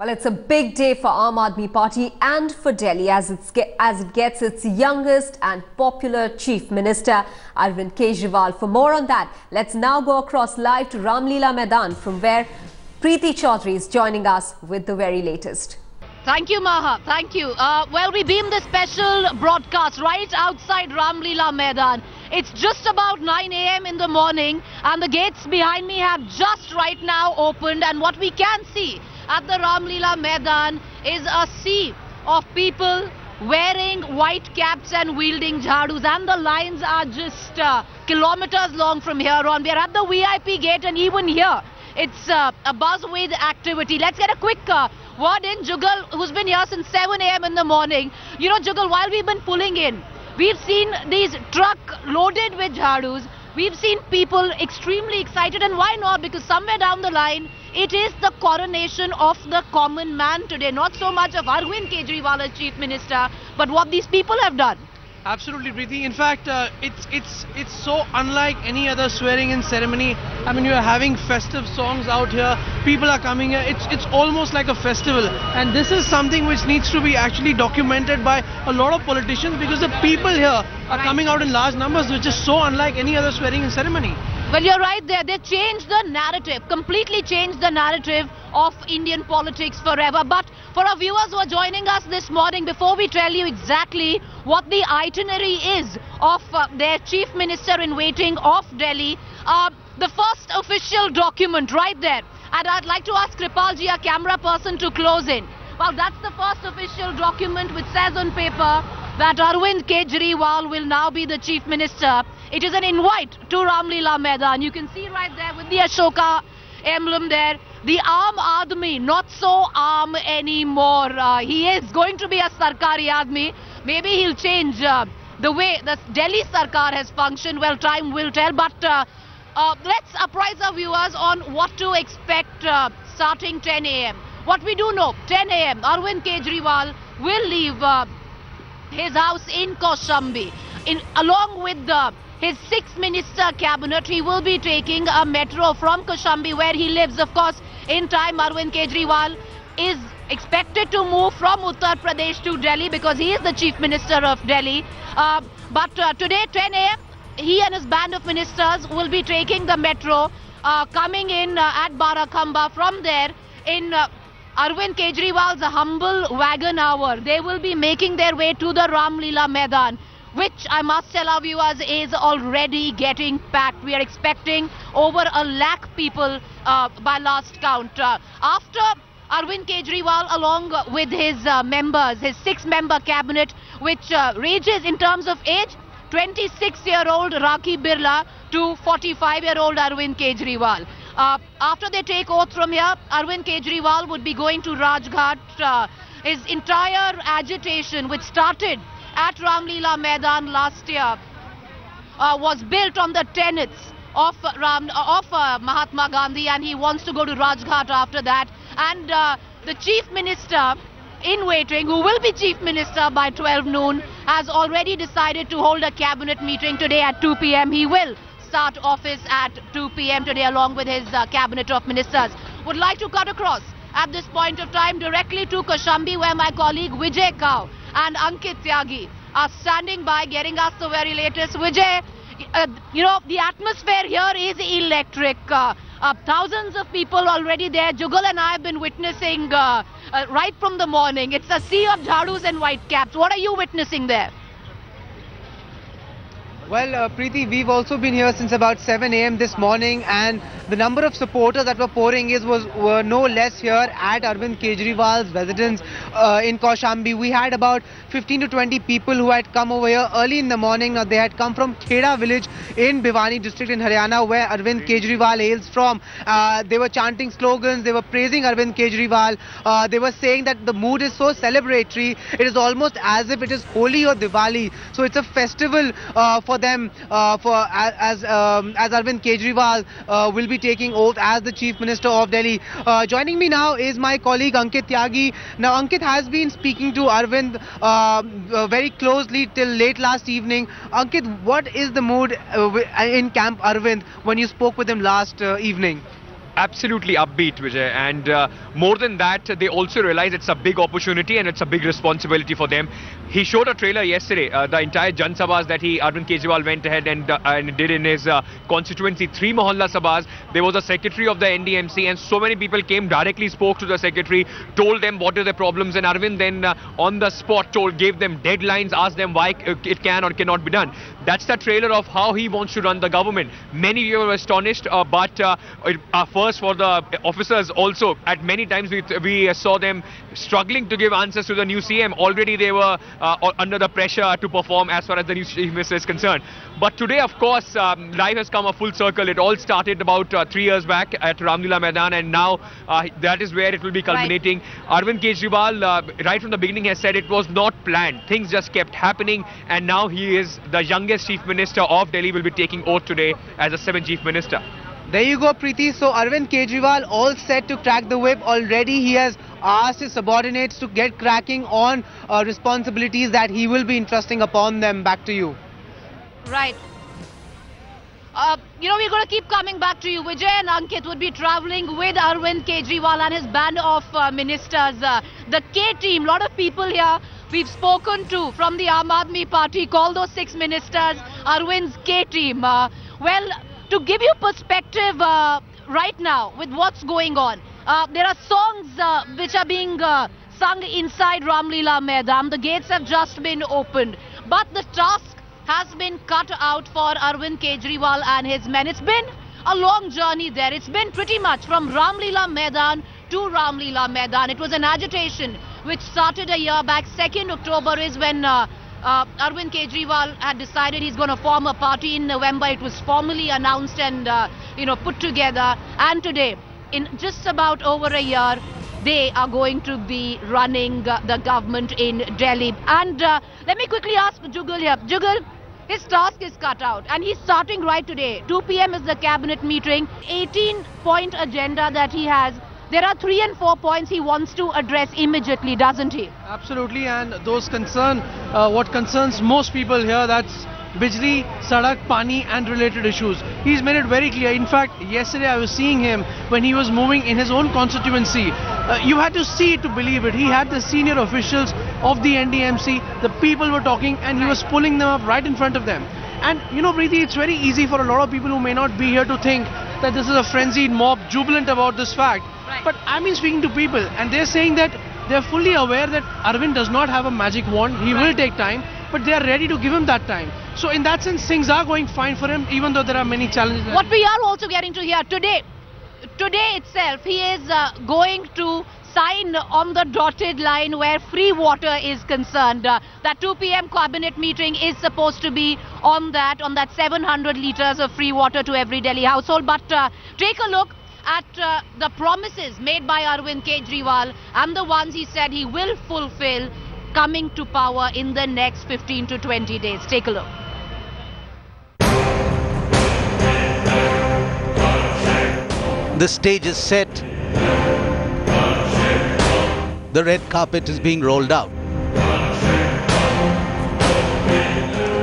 Well, it's a big day for Aam Aadmi Party and for Delhi as it gets its youngest and popular Chief Minister, Arvind Kejriwal. For more on that, let's now go across live to Ramlila Maidan, from where Preeti Chaudhary is joining us with the very latest. Thank you, Maha. Thank you. Well, we beamed the special broadcast right outside Ramlila Maidan. It's just about 9 a.m. in the morning and the gates behind me have just right now opened, and what we can see at the Ramlila Maidan is a sea of people wearing white caps and wielding jhadus, and the lines are just kilometers long from here on. We are at the VIP gate, and even here it's a buzz with activity. Let's get a quick word in. Jugal, who's been here since 7 a.m. in the morning. You know, Jugal, while we've been pulling in, we've seen these truck loaded with jhadus. We've seen people extremely excited, and why not? Because somewhere down the line, it is the coronation of the common man today. Not so much of Arvind Kejriwal as Chief Minister, but what these people have done. Absolutely, Preeti. In fact, it's so unlike any other swearing-in ceremony. I mean, you're having festive songs out here. People are coming here. It's almost like a festival. And this is something which needs to be actually documented by a lot of politicians, because the people here are coming out in large numbers, which is so unlike any other swearing-in ceremony. Well, you're right there. They changed the narrative, completely changed the narrative of Indian politics forever. But for our viewers who are joining us this morning, before we tell you exactly what the itinerary is of their Chief Minister in waiting of Delhi, the first official document right there. And I'd like to ask Kripalji, our camera person, to close in. Well, that's the first official document which says on paper that Arvind Kejriwal will now be the Chief Minister. It is an invite to Ramlila Maidan. You can see right there with the Ashoka emblem there. The Aam Aadmi, not so Aam anymore. He is going to be a Sarkari Aadmi. Maybe he'll change the way the Delhi Sarkar has functioned. Well, time will tell. But let's apprise our viewers on what to expect starting 10 a.m. What we do know, 10 a.m. Arvind Kejriwal will leave his house in Kaushambi. Along with his 6-minister cabinet, he will be taking a metro from Kaushambi, where he lives. Of course, in time, Arvind Kejriwal is expected to move from Uttar Pradesh to Delhi, because he is the Chief Minister of Delhi. But today, 10 a.m., he and his band of ministers will be taking the metro, coming in at Barakhamba. From there, in Arvind Kejriwal's humble wagon hour, they will be making their way to the Ramlila Maidan, which I must tell our viewers is already getting packed. We are expecting over 1 lakh people by last count. After Arvind Kejriwal, along with his members, his 6-member cabinet, which ranges in terms of age, 26-year-old Rakhi Birla to 45-year-old Arvind Kejriwal. After they take oath from here, Arvind Kejriwal would be going to Rajghat. His entire agitation, which started at Ramlila Maidan last year, was built on the tenets of Mahatma Gandhi, and he wants to go to Rajghat after that. And the Chief Minister in waiting, who will be Chief Minister by 12 noon, has already decided to hold a cabinet meeting today at 2 p.m. He will start office at 2 p.m. today, along with his cabinet of ministers. Would like to cut across at this point of time directly to Kaushambi, where my colleague Vijay Kao and Ankit Tyagi are standing by, getting us the very latest. Vijay, you know, the atmosphere here is electric. Thousands of people already there. Jugal and I have been witnessing right from the morning. It's a sea of jhadus and white caps. What are you witnessing there? Well, Preeti, we've also been here since about 7 a.m. this morning, and the number of supporters that were pouring in were no less here at Arvind Kejriwal's residence in Kaushambi. We had about 15 to 20 people who had come over here early in the morning. Now, they had come from Kheda village in Bhiwani district in Haryana, where Arvind Kejriwal hails from. They were chanting slogans, they were praising Arvind Kejriwal. They were saying that the mood is so celebratory, it is almost as if it is Holi or Diwali. So it's a festival for them as Arvind Kejriwal will be taking oath as the Chief Minister of Delhi. Joining me now is my colleague Ankit Tyagi. Now, Ankit has been speaking to Arvind very closely till late last evening. Ankit, what is the mood in Camp Arvind when you spoke with him last evening? absolutely upbeat, Vijay, and more than that, they also realize it's a big opportunity and it's a big responsibility for them. He showed a trailer yesterday, the entire Jan Sabhas that Arvind Kejriwal went ahead and did in his constituency, 3 Mohalla Sabhas. There was a secretary of the NDMC and so many people came, directly spoke to the secretary, told them what are the problems, and Arvind then on the spot gave them deadlines, asked them why it can or cannot be done. That's the trailer of how he wants to run the government. Many people were astonished, but first for the officers also, at many times we saw them struggling to give answers to the new CM. Already they were under the pressure to perform as far as the new chief minister is concerned. But today, of course, life has come a full circle. It all started about 3 years back at Ramlila Maidan, and now that is where it will be culminating. Right. Arvind Kejriwal, right from the beginning, has said it was not planned. Things just kept happening, and now he is the youngest chief minister of Delhi, will be taking oath today as the 7th chief minister. There you go, Preeti. So Arvind Kejriwal all set to crack the whip. Already he has asked his subordinates to get cracking on responsibilities that he will be entrusting upon them. Back to you. Right. We're going to keep coming back to you. Vijay and Ankit would be travelling with Arvind Kejriwal and his band of ministers. The K team, a lot of people here we've spoken to from the Aam Aadmi Party, call those 6 ministers Arvind's K team. To give you perspective right now with what's going on, there are songs which are being sung inside Ramlila Maidan. The gates have just been opened, but the task has been cut out for Arvind Kejriwal and his men. It's been a long journey there. It's been pretty much from Ramlila Maidan to Ramlila Maidan. It was an agitation which started a year back. 2nd October is when Arvind Kejriwal had decided he's going to form a party. In November, it was formally announced and put together. And today, in just about over a year, they are going to be running the government in Delhi. And let me quickly ask Jugal here. Jugal, his task is cut out and he's starting right today. 2 p.m. is the cabinet meeting. 18-point agenda that he has. There are 3 and 4 points he wants to address immediately, doesn't he? Absolutely, and those what concerns most people here, that's Bijli, Sadak, Pani and related issues. He's made it very clear. In fact, yesterday I was seeing him when he was moving in his own constituency. You had to see it to believe it. He had the senior officials of the NDMC, the people were talking and he was pulling them up right in front of them. And Preeti, it's very easy for a lot of people who may not be here to think that this is a frenzied mob jubilant about this fact. Right. But I've been speaking to people and they're saying that they're fully aware that Arvind does not have a magic wand. He will take time, but they are ready to give him that time. So in that sense, things are going fine for him, even though there are many challenges. What we are also getting to hear today itself, he is going to sign on the dotted line where free water is concerned. That 2 p.m. cabinet meeting is supposed to be on that 700 litres of free water to every Delhi household. But take a look at the promises made by Arvind Kejriwal and the ones he said he will fulfill coming to power in the next 15 to 20 days. Take a look. The stage is set. The red carpet is being rolled out.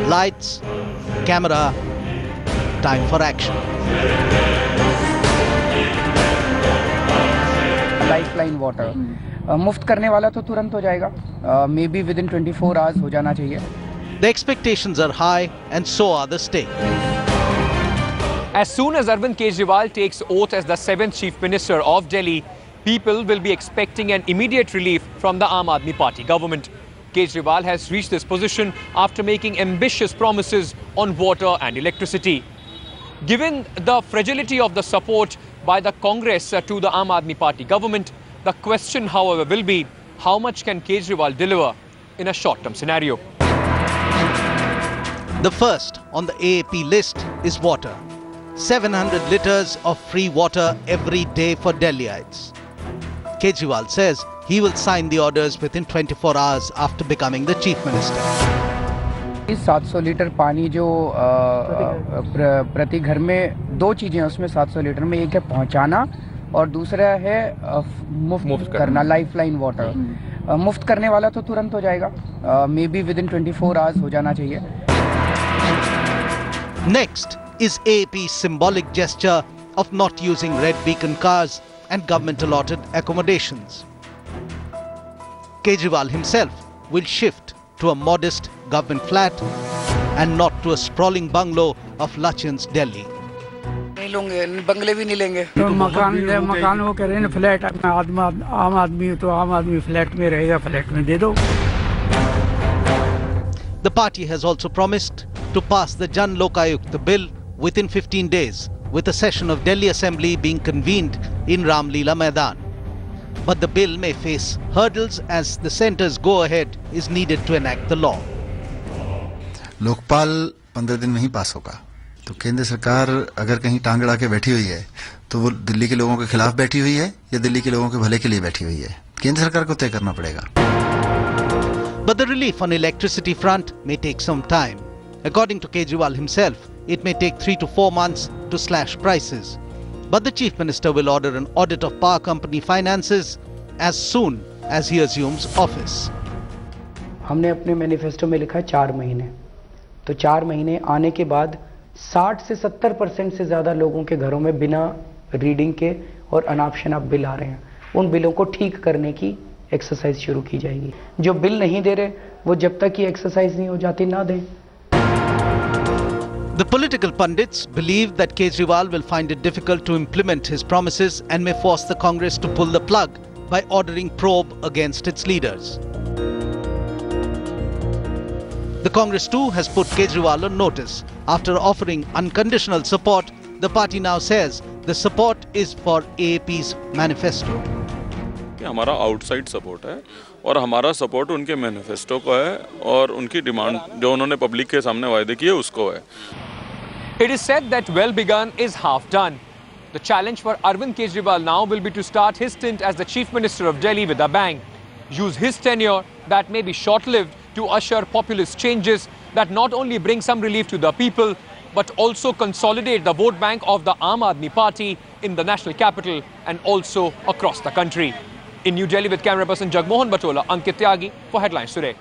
Lights, camera, time for action. Lifeline water मुफ्त करने वाला तो तुरंत हो जाएगा, may be with in 24 hours हो जाना चाहिए. The expectations are high and so are the stakes. As soon as Arvind Kejriwal takes oath as the 7th Chief Minister of Delhi, people will be expecting an immediate relief from the Aam Aadmi Party government. Kejriwal has reached this position after making ambitious promises on water and electricity. Given the fragility of the support by the Congress to the Aam Aadmi Party government, the question, however, will be how much can Kejriwal deliver in a short-term scenario. The first on the AAP list is water. 700 litres of free water every day for Delhiites. Kejriwal says he will sign the orders within 24 hours after becoming the Chief Minister. 700 litre पानी जो प्रति घर में 2 चीज़ें हैं उसमें 700 litre में, एक है पहुंचाना और दूसरा है मुफ्त करना, लाइफलाइन वाटर. मुफ्त करने वाला तो तुरंत हो जाएगा, may be with in 24 hours हो जाना चाहिए. Next is AAP's symbolic gesture of not using red beacon cars and government-allotted accommodations. Kejriwal himself will shift to a modest government flat and not to a sprawling bungalow of Lachin's Delhi. नहीं लेंगे, बंगले भी नहीं लेंगे। तो मकान वो कह रहे हैं फ्लैट, आम आदमी तो आम आदमी फ्लैट में रहेगा, फ्लैट में दे दो। The party has also promised to pass the Jan Lokayukta bill within 15 days, with a session of Delhi Assembly being convened in Ramlila Maidan. But the bill may face hurdles as the centre's go-ahead is needed to enact the law. Lokpal 15 दिन में ही पास होगा, तो केंद्र सरकार अगर कहीं टांग अड़ा के बैठी हुई है तो वो दिल्ली के लोगों के खिलाफ बैठी हुई है या दिल्ली के लोगों के भले के लिए बैठी हुई है, केंद्र सरकार को तय करना पड़ेगा। But the relief on electricity front may take some time. According to Kejriwal himself, it may take 3 to 4 months to slash prices. But the Chief Minister will order an audit of power company finances as soon as he assumes office. हमने अपने manifesto में लिखा है 4 महीने, तो 4 महीने आने के बाद 60 से 70% से ज़्यादा लोगों के घरों में बिना रीडिंग के और अनाप शनाप बिल आ रहे हैं। उन बिलों को ठीक करने की एक्सरसाइज शुरू की जाएगी। जो बिल नहीं दे रहे वो जब तक ये एक्सरसाइज नहीं हो जाती ना दें। The political pundits believe that Kejriwal will find it difficult to implement his promises and may force the Congress to pull the plug by ordering probe against its leaders. The Congress too has put Kejriwal on notice. After offering unconditional support, the party now says the support is for AAP's manifesto. हमारा outside support है और हमारा support उनके manifesto को है और उनकी demand जो उन्होंने पब्लिक के सामने वायदे किए उसको है। It is said that well begun is half done. The challenge for Arvind Kejriwal now will be to start his stint as the Chief Minister of Delhi with a bang. Use his tenure that may be short-lived to usher populist changes that not only bring some relief to the people but also consolidate the vote bank of the Aam Aadmi Party in the national capital and also across the country. In New Delhi with camera person Jagmohan Batola, Ankit Tyagi for Headlines Today.